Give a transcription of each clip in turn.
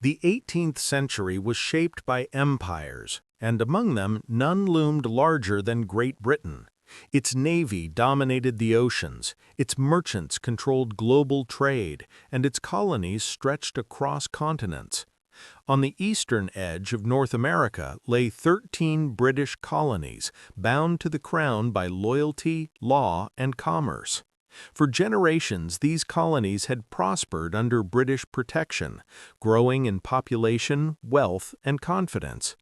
The 18th century was shaped by empires, and among them none loomed larger than Great Britain. Its navy dominated the oceans, its merchants controlled global trade, and its colonies stretched across continents. On the eastern edge of North America lay 13 British colonies, bound to the crown by loyalty, law, and commerce. For generations, these colonies had prospered under British protection, growing in population, wealth, and confidence.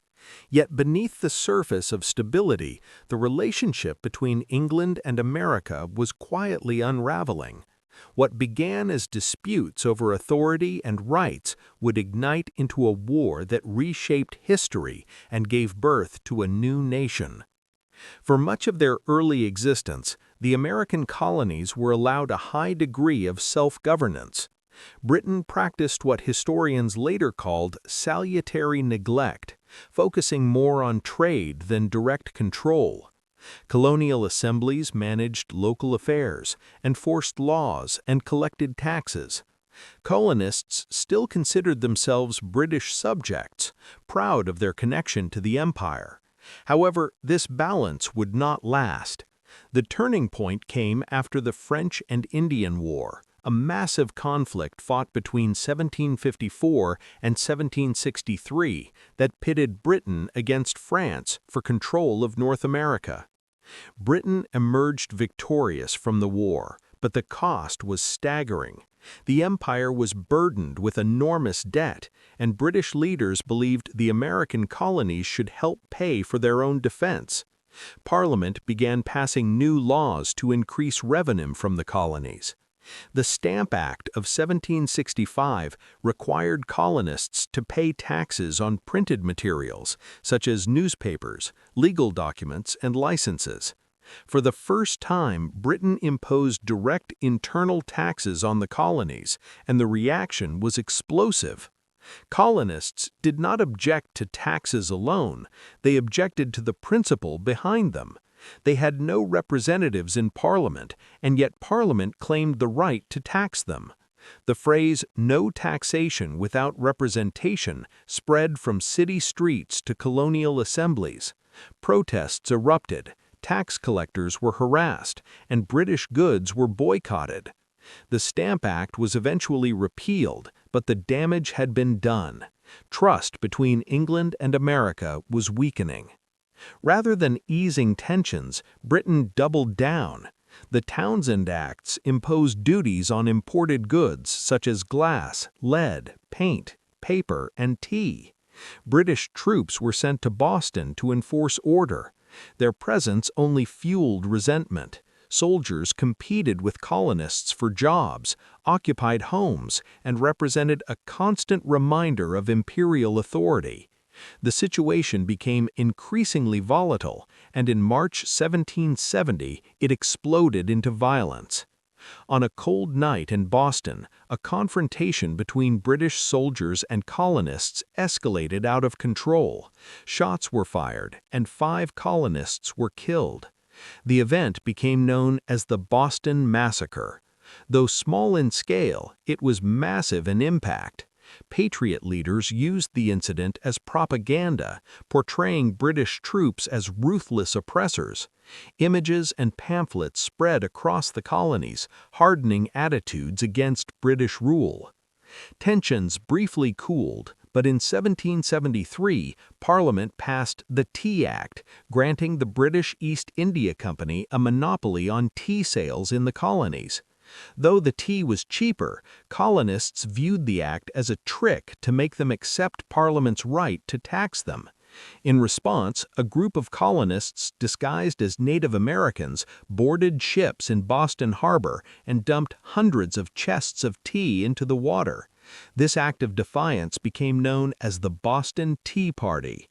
Yet beneath the surface of stability, the relationship between England and America was quietly unraveling. What began as disputes over authority and rights would ignite into a war that reshaped history and gave birth to a new nation. For much of their early existence, the American colonies were allowed a high degree of self-governance. Britain practiced what historians later called salutary neglect, focusing more on trade than direct control. Colonial assemblies managed local affairs, enforced laws, and collected taxes. Colonists still considered themselves British subjects, proud of their connection to the empire. However, this balance would not last. The turning point came after the French and Indian War, a massive conflict fought between 1754 and 1763 that pitted Britain against France for control of North America. Britain emerged victorious from the war, but the cost was staggering. The empire was burdened with enormous debt, and British leaders believed the American colonies should help pay for their own defense. Parliament began passing new laws to increase revenue from the colonies. The Stamp Act of 1765 required colonists to pay taxes on printed materials, such as newspapers, legal documents, and licenses. For the first time, Britain imposed direct internal taxes on the colonies, and the reaction was explosive. Colonists did not object to taxes alone, they objected to the principle behind them. They had no representatives in Parliament, and yet Parliament claimed the right to tax them. The phrase, "no taxation without representation," spread from city streets to colonial assemblies. Protests erupted, tax collectors were harassed, and British goods were boycotted. The Stamp Act was eventually repealed, but the damage had been done. Trust between England and America was weakening. Rather than easing tensions, Britain doubled down. The Townshend Acts imposed duties on imported goods such as glass, lead, paint, paper, and tea. British troops were sent to Boston to enforce order. Their presence only fueled resentment. Soldiers competed with colonists for jobs, occupied homes, and represented a constant reminder of imperial authority. The situation became increasingly volatile, and in March 1770 it exploded into violence. On a cold night in Boston, a confrontation between British soldiers and colonists escalated out of control. Shots were fired, and 5 colonists were killed. The event became known as the Boston Massacre. Though small in scale, it was massive in impact. Patriot leaders used the incident as propaganda, portraying British troops as ruthless oppressors. Images and pamphlets spread across the colonies, hardening attitudes against British rule. Tensions briefly cooled, but in 1773, Parliament passed the Tea Act, granting the British East India Company a monopoly on tea sales in the colonies. Though the tea was cheaper, colonists viewed the act as a trick to make them accept Parliament's right to tax them. In response, a group of colonists disguised as Native Americans boarded ships in Boston Harbor and dumped hundreds of chests of tea into the water. This act of defiance became known as the Boston Tea Party.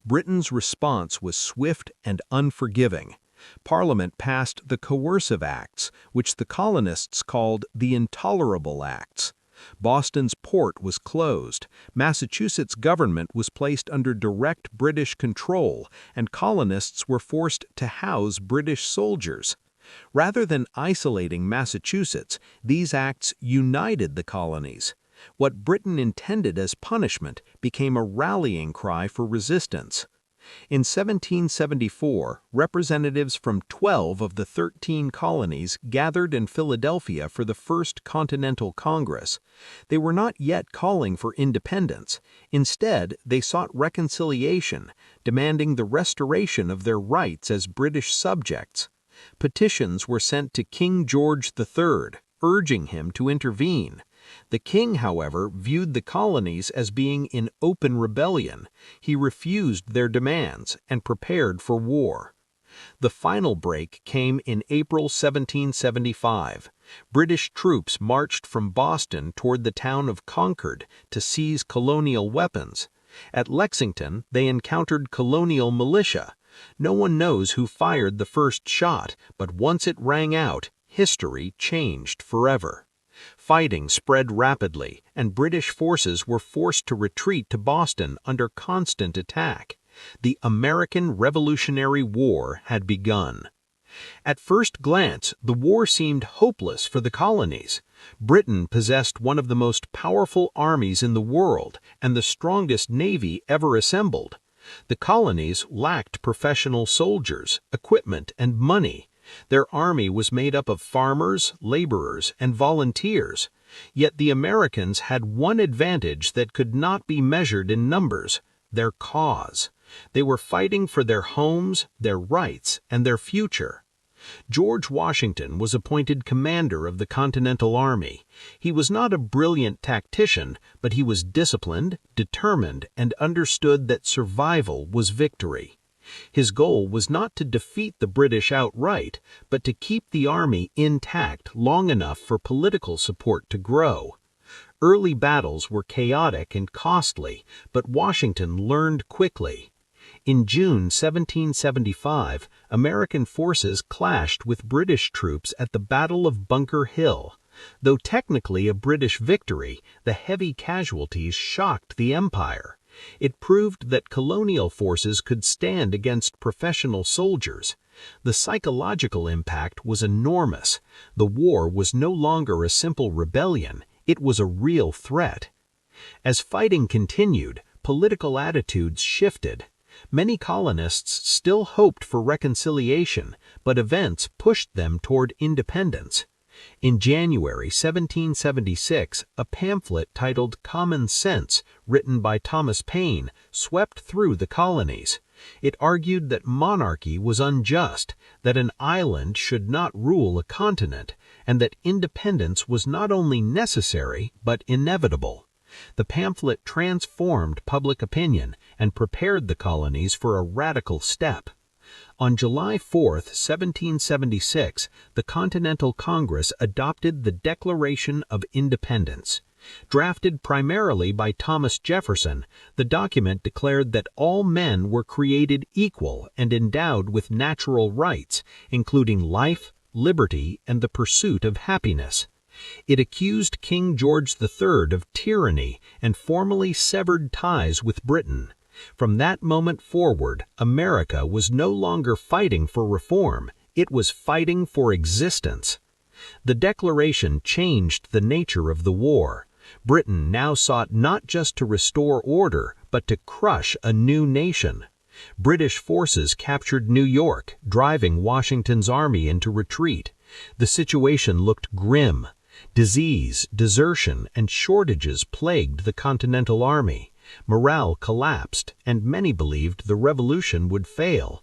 Britain's response was swift and unforgiving. Parliament passed the Coercive Acts, which the colonists called the Intolerable Acts. Boston's port was closed, Massachusetts' government was placed under direct British control, and colonists were forced to house British soldiers. Rather than isolating Massachusetts, these acts united the colonies. What Britain intended as punishment became a rallying cry for resistance. In 1774, representatives from 12 of the 13 colonies gathered in Philadelphia for the First Continental Congress. They were not yet calling for independence. Instead, they sought reconciliation, demanding the restoration of their rights as British subjects. Petitions were sent to King George III, urging him to intervene. The king, however, viewed the colonies as being in open rebellion. He refused their demands and prepared for war. The final break came in April 1775. British troops marched from Boston toward the town of Concord to seize colonial weapons. At Lexington, they encountered colonial militia. No one knows who fired the first shot, but once it rang out, history changed forever. Fighting spread rapidly, and British forces were forced to retreat to Boston under constant attack. The American Revolutionary War had begun. At first glance, the war seemed hopeless for the colonies. Britain possessed one of the most powerful armies in the world and the strongest navy ever assembled. The colonies lacked professional soldiers, equipment, and money. Their army was made up of farmers, laborers, and volunteers. Yet the Americans had one advantage that could not be measured in numbers: their cause. They were fighting for their homes, their rights, and their future. George Washington was appointed commander of the Continental Army. He was not a brilliant tactician, but he was disciplined, determined, and understood that survival was victory. His goal was not to defeat the British outright, but to keep the army intact long enough for political support to grow. Early battles were chaotic and costly, but Washington learned quickly. In June 1775, American forces clashed with British troops at the Battle of Bunker Hill. Though technically a British victory, the heavy casualties shocked the empire. It proved that colonial forces could stand against professional soldiers. The psychological impact was enormous. The war was no longer a simple rebellion, it was a real threat. As fighting continued, political attitudes shifted. Many colonists still hoped for reconciliation, but events pushed them toward independence. In January 1776, a pamphlet titled Common Sense, written by Thomas Paine, swept through the colonies. It argued that monarchy was unjust, that an island should not rule a continent, and that independence was not only necessary but inevitable. The pamphlet transformed public opinion and prepared the colonies for a radical step. On July 4, 1776, the Continental Congress adopted the Declaration of Independence. Drafted primarily by Thomas Jefferson, the document declared that all men were created equal and endowed with natural rights, including life, liberty, and the pursuit of happiness. It accused King George III of tyranny and formally severed ties with Britain. From that moment forward, America was no longer fighting for reform, it was fighting for existence. The Declaration changed the nature of the war. Britain now sought not just to restore order, but to crush a new nation. British forces captured New York, driving Washington's army into retreat. The situation looked grim. Disease, desertion, and shortages plagued the Continental Army. Morale collapsed, and many believed the revolution would fail.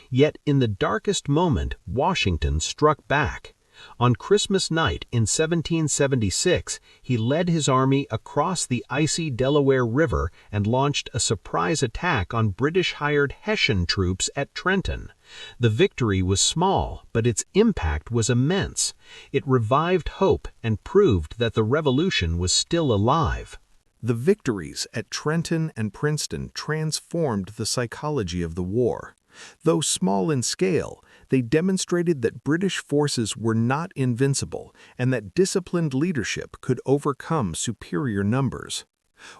Yet in the darkest moment, Washington struck back. On Christmas night in 1776, he led his army across the icy Delaware River and launched a surprise attack on British-hired Hessian troops at Trenton. The victory was small, but its impact was immense. It revived hope and proved that the revolution was still alive. The victories at Trenton and Princeton transformed the psychology of the war. Though small in scale, they demonstrated that British forces were not invincible and that disciplined leadership could overcome superior numbers.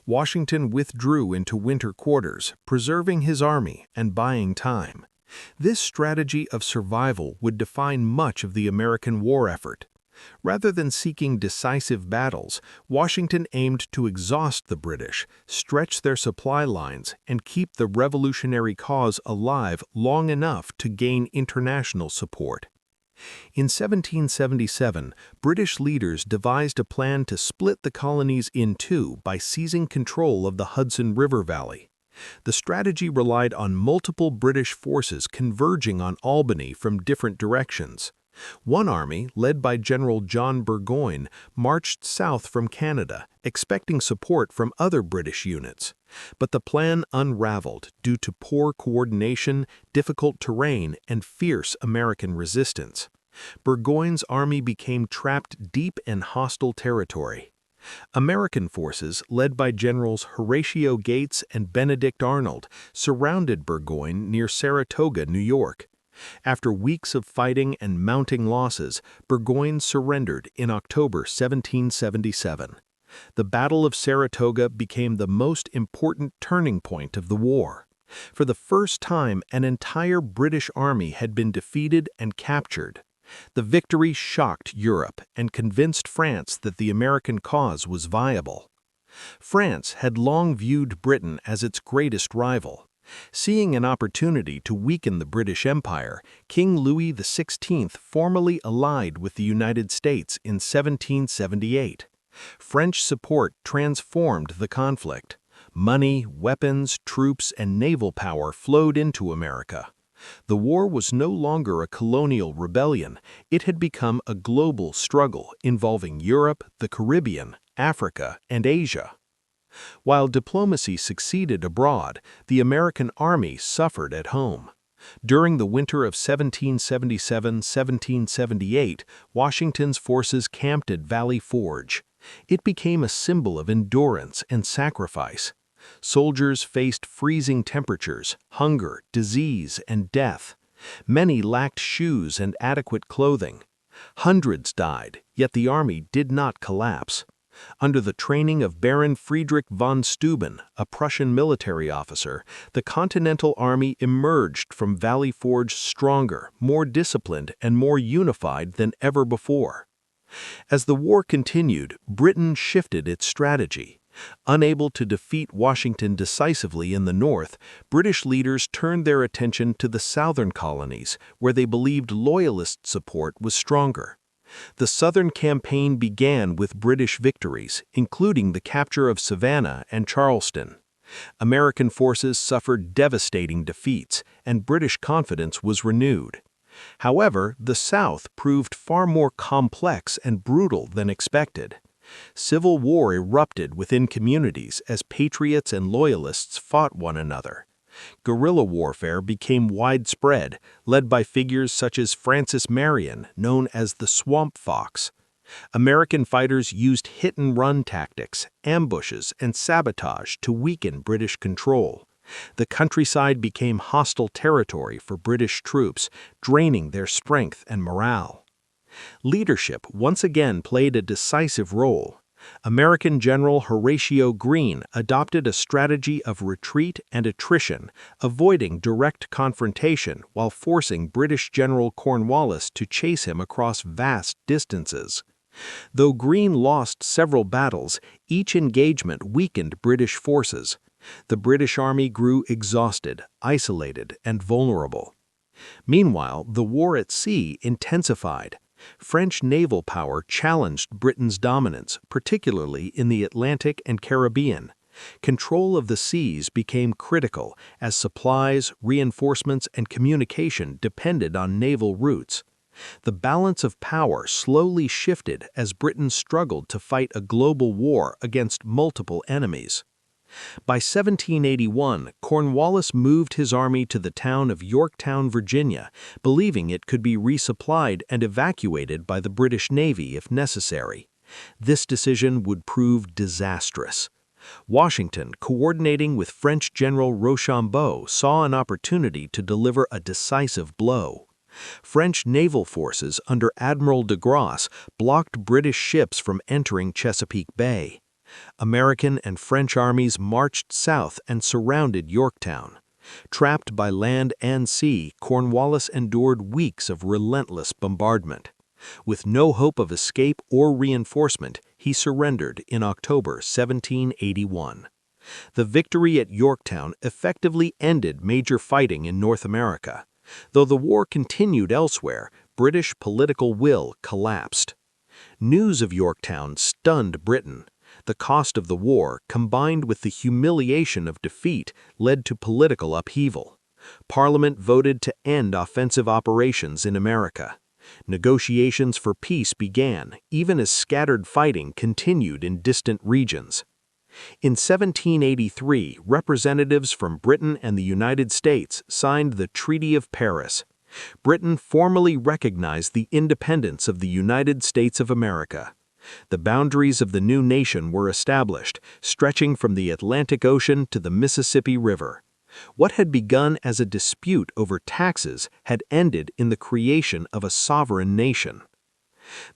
Washington withdrew into winter quarters, preserving his army and buying time. This strategy of survival would define much of the American war effort. Rather than seeking decisive battles, Washington aimed to exhaust the British, stretch their supply lines, and keep the revolutionary cause alive long enough to gain international support. In 1777, British leaders devised a plan to split the colonies in two by seizing control of the Hudson River Valley. The strategy relied on multiple British forces converging on Albany from different directions. One army, led by General John Burgoyne, marched south from Canada, expecting support from other British units. But the plan unraveled due to poor coordination, difficult terrain, and fierce American resistance. Burgoyne's army became trapped deep in hostile territory. American forces, led by Generals Horatio Gates and Benedict Arnold, surrounded Burgoyne near Saratoga, New York. After weeks of fighting and mounting losses, Burgoyne surrendered in October 1777. The Battle of Saratoga became the most important turning point of the war. For the first time, an entire British army had been defeated and captured. The victory shocked Europe and convinced France that the American cause was viable. France had long viewed Britain as its greatest rival. Seeing an opportunity to weaken the British Empire, King Louis XVI formally allied with the United States in 1778. French support transformed the conflict. Money, weapons, troops, and naval power flowed into America. The war was no longer a colonial rebellion, it had become a global struggle involving Europe, the Caribbean, Africa, and Asia. While diplomacy succeeded abroad, the American army suffered at home. During the winter of 1777-1778, Washington's forces camped at Valley Forge. It became a symbol of endurance and sacrifice. Soldiers faced freezing temperatures, hunger, disease, and death. Many lacked shoes and adequate clothing. Hundreds died, yet the army did not collapse. Under the training of Baron Friedrich von Steuben, a Prussian military officer, the Continental Army emerged from Valley Forge stronger, more disciplined, and more unified than ever before. As the war continued, Britain shifted its strategy. Unable to defeat Washington decisively in the north, British leaders turned their attention to the southern colonies, where they believed Loyalist support was stronger. The Southern Campaign began with British victories, including the capture of Savannah and Charleston. American forces suffered devastating defeats, and British confidence was renewed. However, the South proved far more complex and brutal than expected. Civil war erupted within communities as patriots and loyalists fought one another. Guerrilla warfare became widespread, led by figures such as Francis Marion, known as the Swamp Fox. American fighters used hit-and-run tactics, ambushes, and sabotage to weaken British control. The countryside became hostile territory for British troops, draining their strength and morale. Leadership once again played a decisive role. American General Horatio Greene adopted a strategy of retreat and attrition, avoiding direct confrontation while forcing British General Cornwallis to chase him across vast distances. Though Greene lost several battles, each engagement weakened British forces. The British Army grew exhausted, isolated, and vulnerable. Meanwhile, the war at sea intensified. French naval power challenged Britain's dominance, particularly in the Atlantic and Caribbean. Control of the seas became critical as supplies, reinforcements, and communication depended on naval routes. The balance of power slowly shifted as Britain struggled to fight a global war against multiple enemies. By 1781, Cornwallis moved his army to the town of Yorktown, Virginia, believing it could be resupplied and evacuated by the British Navy if necessary. This decision would prove disastrous. Washington, coordinating with French General Rochambeau, saw an opportunity to deliver a decisive blow. French naval forces under Admiral de Grasse blocked British ships from entering Chesapeake Bay. American and French armies marched south and surrounded Yorktown. Trapped by land and sea, Cornwallis endured weeks of relentless bombardment. With no hope of escape or reinforcement, he surrendered in October 1781. The victory at Yorktown effectively ended major fighting in North America. Though the war continued elsewhere, British political will collapsed. News of Yorktown stunned Britain. The cost of the war, combined with the humiliation of defeat, led to political upheaval. Parliament voted to end offensive operations in America. Negotiations for peace began, even as scattered fighting continued in distant regions. In 1783, representatives from Britain and the United States signed the Treaty of Paris. Britain formally recognized the independence of the United States of America. The boundaries of the new nation were established, stretching from the Atlantic Ocean to the Mississippi River. What had begun as a dispute over taxes had ended in the creation of a sovereign nation.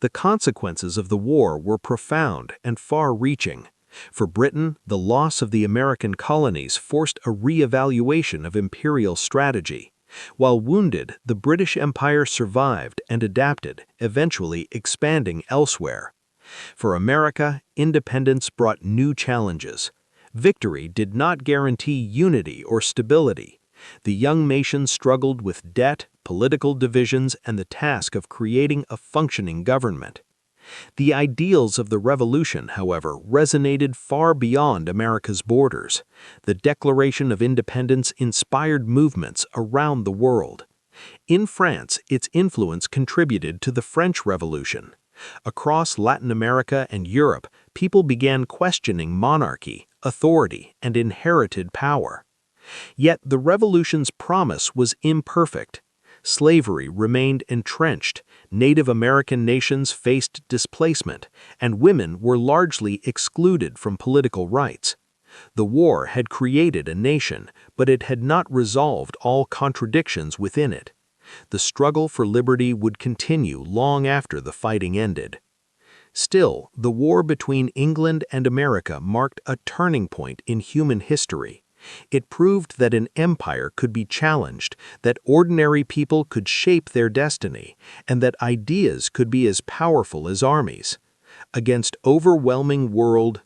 The consequences of the war were profound and far-reaching. For Britain, the loss of the American colonies forced a re-evaluation of imperial strategy. While wounded, the British Empire survived and adapted, eventually expanding elsewhere. For America, independence brought new challenges. Victory did not guarantee unity or stability. The young nation struggled with debt, political divisions, and the task of creating a functioning government. The ideals of the Revolution, however, resonated far beyond America's borders. The Declaration of Independence inspired movements around the world. In France, its influence contributed to the French Revolution. Across Latin America and Europe, people began questioning monarchy, authority, and inherited power. Yet the revolution's promise was imperfect. Slavery remained entrenched, Native American nations faced displacement, and women were largely excluded from political rights. The war had created a nation, but it had not resolved all contradictions within it. The struggle for liberty would continue long after the fighting ended. Still, the war between England and America marked a turning point in human history. It proved that an empire could be challenged, that ordinary people could shape their destiny, and that ideas could be as powerful as armies. Against overwhelming world,